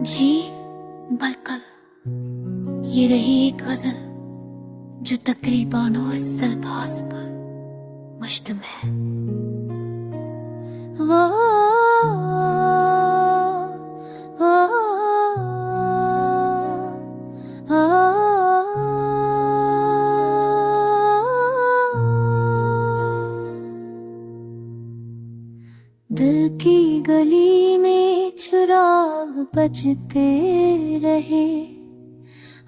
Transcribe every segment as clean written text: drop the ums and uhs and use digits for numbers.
जी बलकल ये रही एक गजल जो तकरीबन उस अल्फाज पर मुश्तमिल है। दिल की गली में चिराग बजते रहे,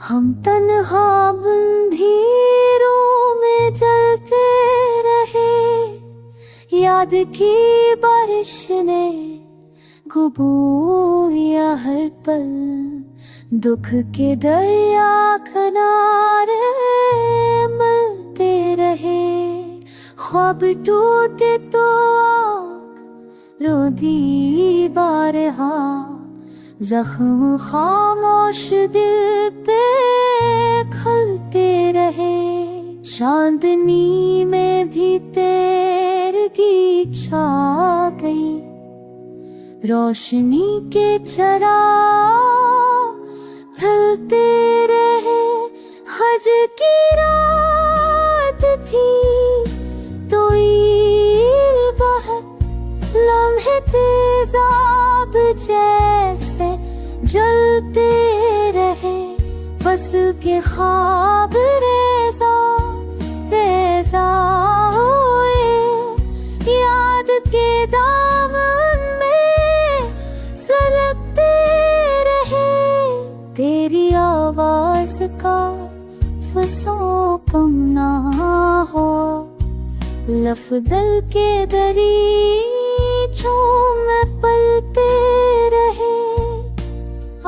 हम तन्हा अंधेरों में जलते रहे। याद की बारिश ने डुबोया हर पल, दुख के दरिया किनारे मिलते रहे। ख्वाब टूटे तो रोदी बारहा, जख्म खामोश दिल पे खलते रहे। चांदनी में भी तेरी छा गई, रोशनी के चिराग ढलते रहे। हज की रात थी तो ईद बहक, लम्हे तेजाब जैसे जलते रहे। बस के ख्वाब रेजा रेजा हुए, याद के दामन में सरकते रहे। तेरी आवाज का फसों कम ना हो, लफ्ज़ल के दरीचों में पलते रहे।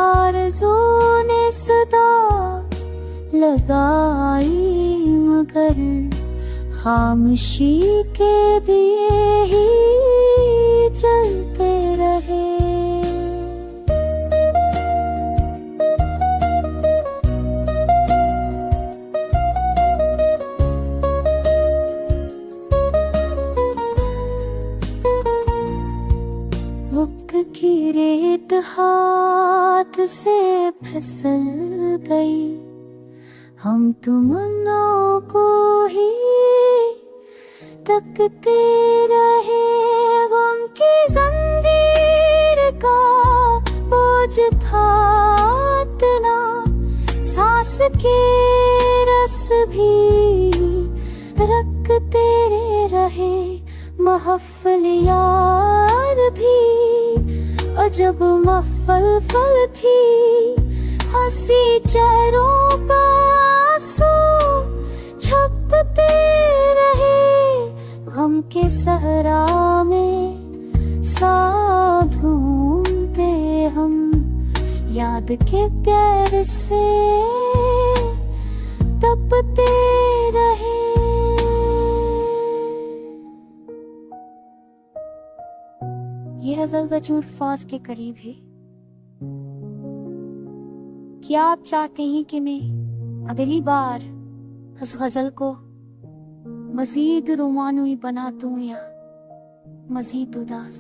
आरज़ू ने सदा लगाई मगर खामोशी के दिए ही जलते रहे। वक्त की रेत हाथ से फिसल गई, हम तमन्नाओं को ही तकते रहे। गम की जंजीर का बोझ था इतना, सांस के रस भी रखते रहे। महफिल यार भी अजब महफिल फल थी, हंसी चेहरों पर आंसू छपते रहे। गम के सहरा में सा ढूंढते हम, याद के प्यार से तपते रहे। ये गजल सच में अल्फाज के करीब है। क्या आप चाहते हैं कि मैं अगली बार इस गजल को मजीद रोमानवी बना दूं या मजीद उदास?